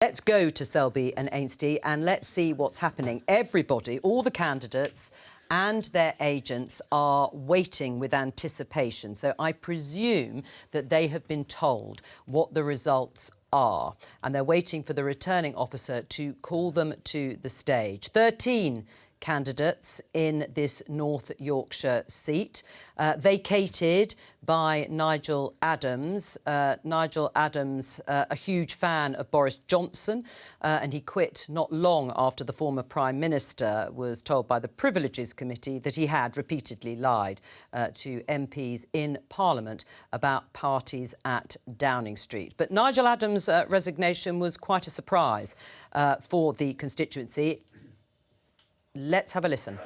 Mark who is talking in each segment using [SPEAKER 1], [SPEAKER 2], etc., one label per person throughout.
[SPEAKER 1] Let's go to Selby and Ainsty and let's see what's happening. Everybody, all the candidates and their agents are waiting with anticipation. So I presume that they have been told what the results are and they're waiting for the returning officer to call them to the stage. 13 candidates in this North Yorkshire seat, vacated by Nigel Adams. Nigel Adams, a huge fan of Boris Johnson, and he quit not long after the former Prime Minister was told by the Privileges Committee that he had repeatedly lied to MPs in Parliament about parties at Downing Street. But Nigel Adams' resignation was quite a surprise for the constituency. Let's have a listen.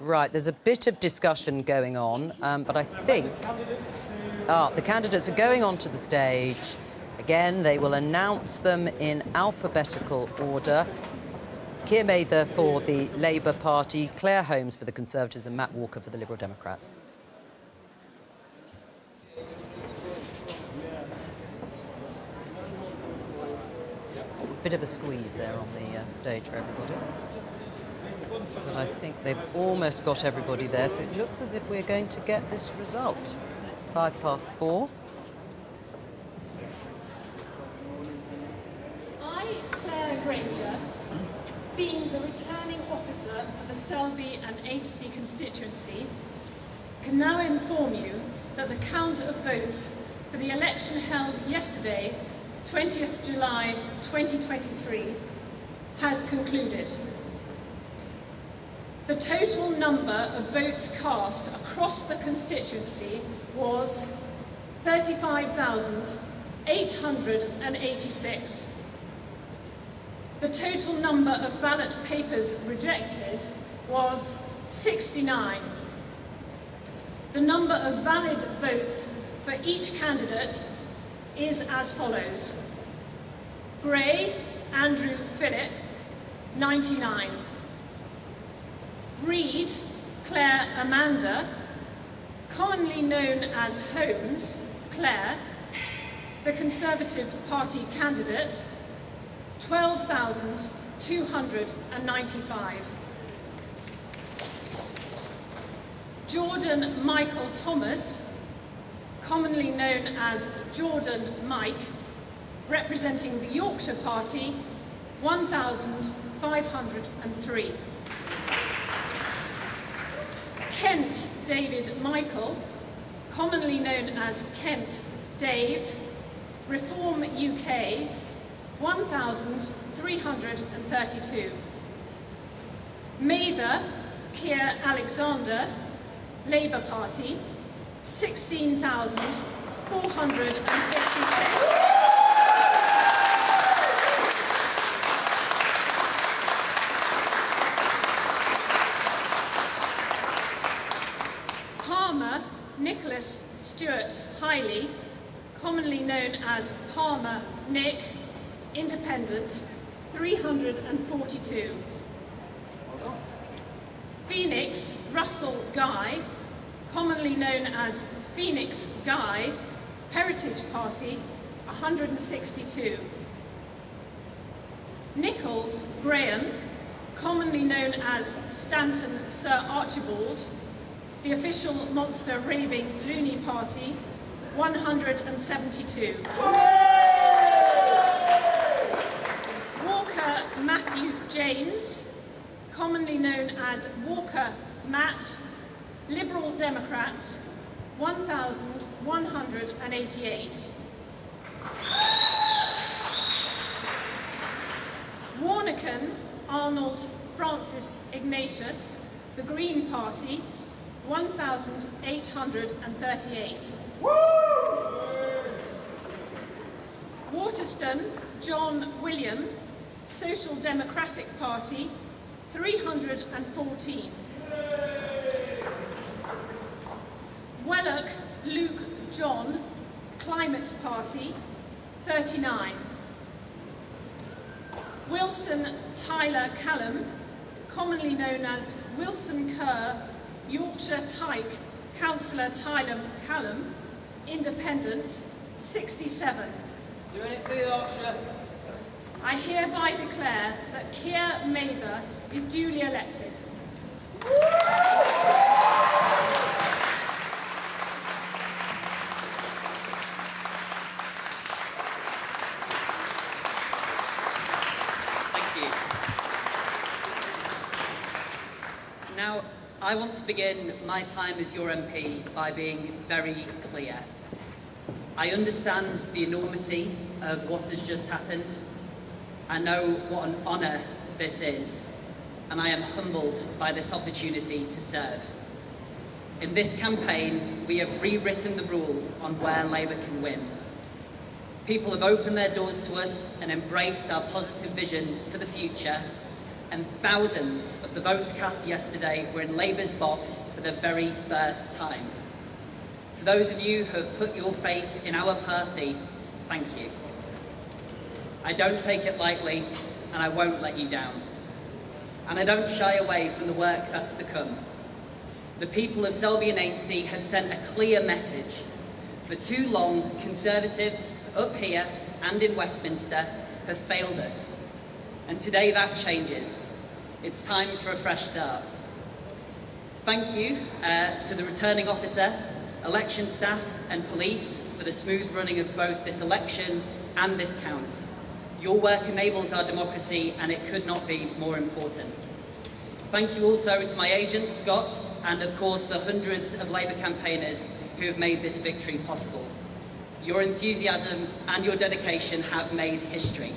[SPEAKER 1] Right, there's a bit of discussion going on, but I think the candidates are going onto the stage. Again, they will announce them in alphabetical order. Keir Mather for the Labour Party, Claire Holmes for the Conservatives and Matt Walker for the Liberal Democrats. Bit of a squeeze there on the stage for everybody. But I think they've almost got everybody there, so it looks as if we're going to get this result. 4:05.
[SPEAKER 2] I, Claire Granger, being the returning officer for the Selby and Ainsty constituency, can now inform you that the count of votes for the election held yesterday, 20th July 2023, has concluded. The total number of votes cast across the constituency was 35,886. The total number of ballot papers rejected was 69. The number of valid votes for each candidate is as follows. Gray, Andrew Philip, 99. Reid, Claire Amanda, commonly known as Holmes, Claire, the Conservative Party candidate, 12,295. Jordan Michael Thomas, commonly known as Jordan Mike, representing the Yorkshire Party, 1,503. Kent David Michael, commonly known as Kent Dave, Reform UK, 1,332. Mather Keir Alexander, Labour Party, 16,456. Palmer Nicholas Stewart Hiley, commonly known as Palmer Nick, Independent, 342. Phoenix Russell Guy, commonly known as Phoenix Guy, Heritage Party, 162. Nichols Graham, commonly known as Stanton Sir Archibald, the official monster raving loony party, 172. Walker Matthew James, commonly known as Walker Matt, Liberal Democrats, 1,188. Warneken Arnold Francis Ignatius, the Green Party, 1,838. Waterston John William, Social Democratic Party, 314. Wellock Luke John, Climate Party, 39. Wilson Tyler Callum, commonly known as Wilson Kerr, Yorkshire Tyke, Councillor Tyler Callum, Independent, 67.
[SPEAKER 3] Doing it for Yorkshire.
[SPEAKER 2] I hereby declare that Keir Mather is duly elected.
[SPEAKER 3] Thank you. Now, I want to begin my time as your MP by being very clear. I understand the enormity of what has just happened. I know what an honour this is, and I am humbled by this opportunity to serve. In this campaign, we have rewritten the rules on where Labour can win. People have opened their doors to us and embraced our positive vision for the future, and thousands of the votes cast yesterday were in Labour's box for the very first time. For those of you who have put your faith in our party, thank you. I don't take it lightly, and I won't let you down. And I don't shy away from the work that's to come. The people of Selby and Ainsty have sent a clear message. For too long, Conservatives up here and in Westminster have failed us. And today that changes. It's time for a fresh start. Thank you to the returning officer, election staff and police for the smooth running of both this election and this count. Your work enables our democracy, and it could not be more important. Thank you also to my agent, Scott, and of course the hundreds of Labour campaigners who have made this victory possible. Your enthusiasm and your dedication have made history.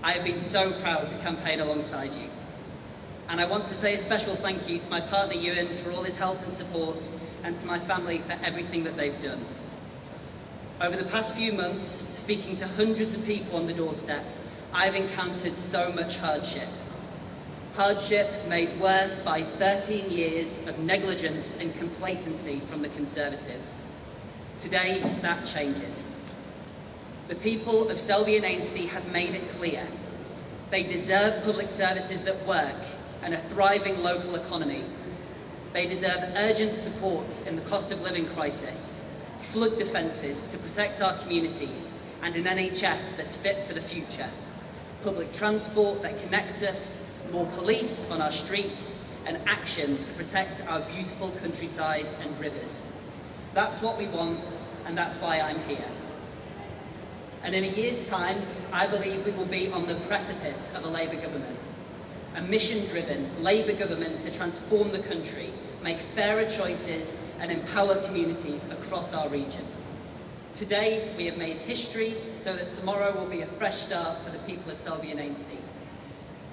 [SPEAKER 3] I have been so proud to campaign alongside you. And I want to say a special thank you to my partner Ewan for all his help and support, and to my family for everything that they've done. Over the past few months, speaking to hundreds of people on the doorstep, I've encountered so much hardship. Hardship made worse by 13 years of negligence and complacency from the Conservatives. Today, that changes. The people of Selby and Ainsty have made it clear. They deserve public services that work and a thriving local economy. They deserve urgent support in the cost of living crisis, flood defences to protect our communities, and an NHS that's fit for the future. Public transport that connects us, more police on our streets, and action to protect our beautiful countryside and rivers. That's what we want, and that's why I'm here. And in a year's time, I believe we will be on the precipice of a Labour government. A mission-driven Labour government to transform the country, make fairer choices, and empower communities across our region. Today, we have made history so that tomorrow will be a fresh start for the people of Selby and Ainsty.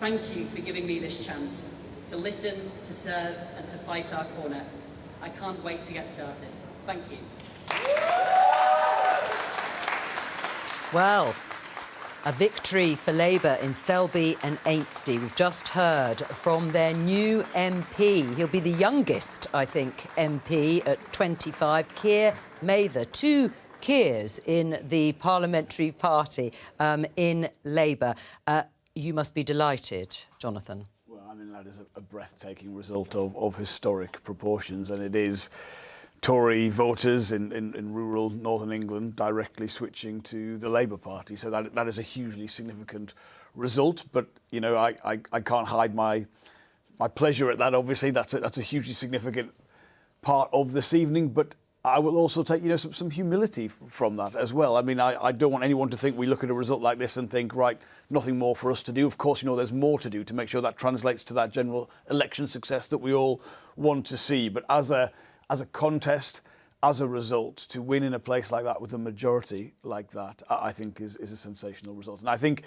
[SPEAKER 3] Thank you for giving me this chance to listen, to serve, and to fight our corner. I can't wait to get started. Thank you.
[SPEAKER 1] Well, a victory for Labour in Selby and Ainsty. We've just heard from their new MP. He'll be the youngest, I think, MP at 25, Keir Mather. Two Keirs in the parliamentary party in Labour. You must be delighted, Jonathan.
[SPEAKER 4] Well, I mean, that is a breathtaking result of historic proportions, and it is Tory voters in rural northern England directly switching to the Labour Party. So that is a hugely significant result. But, you know, I can't hide my pleasure at that. Obviously, that's a hugely significant part of this evening. But I will also take, you know, some humility from that as well. I mean, I don't want anyone to think we look at a result like this and think, right, nothing more for us to do. Of course, you know, there's more to do to make sure that translates to that general election success that we all want to see. But as a contest, as a result, to win in a place like that with a majority like that, I think is a sensational result. And I think,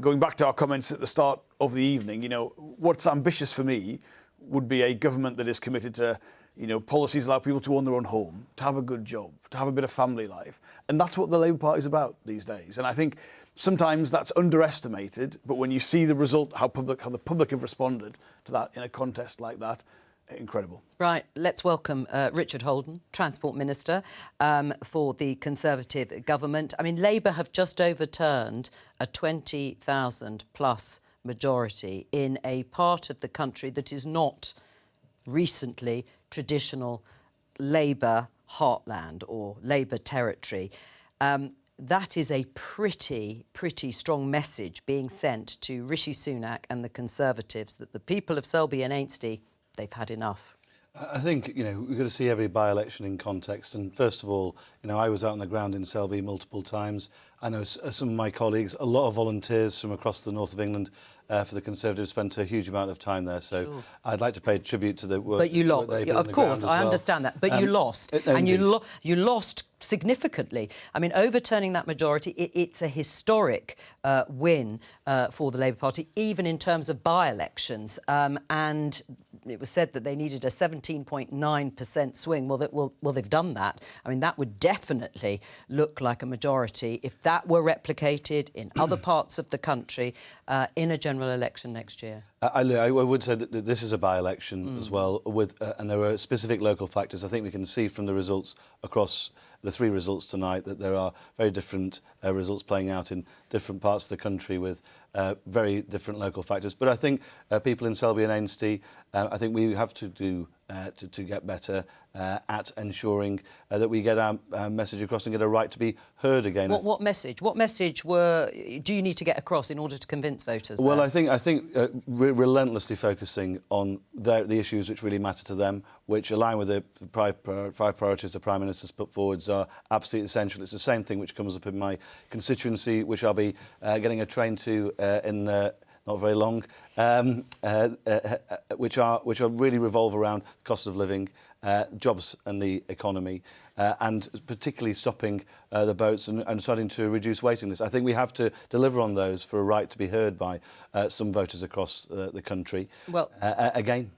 [SPEAKER 4] going back to our comments at the start of the evening, you know, what's ambitious for me would be a government that is committed to, you know, policies allow people to own their own home, to have a good job, to have a bit of family life. And that's what the Labour Party is about these days. And I think sometimes that's underestimated, but when you see the result, how the public have responded to that in a contest like that, incredible.
[SPEAKER 1] Right, let's welcome Richard Holden, Transport Minister for the Conservative government. I mean, Labour have just overturned a 20,000 plus majority in a part of the country that is not recently traditional Labour heartland or Labour territory. That is a pretty strong message being sent to Rishi Sunak and the Conservatives that the people of Selby and Ainsty, they've had enough.
[SPEAKER 5] I think, we've got to see every by-election in context. And first of all, I was out on the ground in Selby multiple times. I know some of my colleagues, a lot of volunteers from across the north of England for the Conservatives spent a huge amount of time there. So
[SPEAKER 1] sure.
[SPEAKER 5] I'd like to pay tribute to the work.
[SPEAKER 1] But you lost, of course, I
[SPEAKER 5] well.
[SPEAKER 1] understand that. But you lost, and you lost significantly. I mean, overturning that majority, it's a historic win for the Labour Party, even in terms of by-elections. And it was said that they needed a 17.9% swing. Well, they've done that. I mean, that would definitely look like a majority if that were replicated in other parts of the country in a general election next year.
[SPEAKER 5] I would say that this is a by-election as well, and there are specific local factors. I think we can see from the results across the three results tonight that there are very different results playing out in different parts of the country with very different local factors. But I think people in Selby and Ainsty, I think we have to do to get better at ensuring that we get our message across and get a right to be heard again.
[SPEAKER 1] What message? What message do you need to get across in order to convince voters?
[SPEAKER 5] Well, I think relentlessly focusing on the issues which really matter to them, which align with the five priorities the Prime Minister's put forwards, are absolutely essential. It's the same thing which comes up in my constituency, which I'll be getting a train to in not very long, which really revolve around cost of living, jobs and the economy, and particularly stopping the boats and starting to reduce waiting lists. I think we have to deliver on those for a right to be heard by some voters across the country.
[SPEAKER 1] Well,
[SPEAKER 5] again.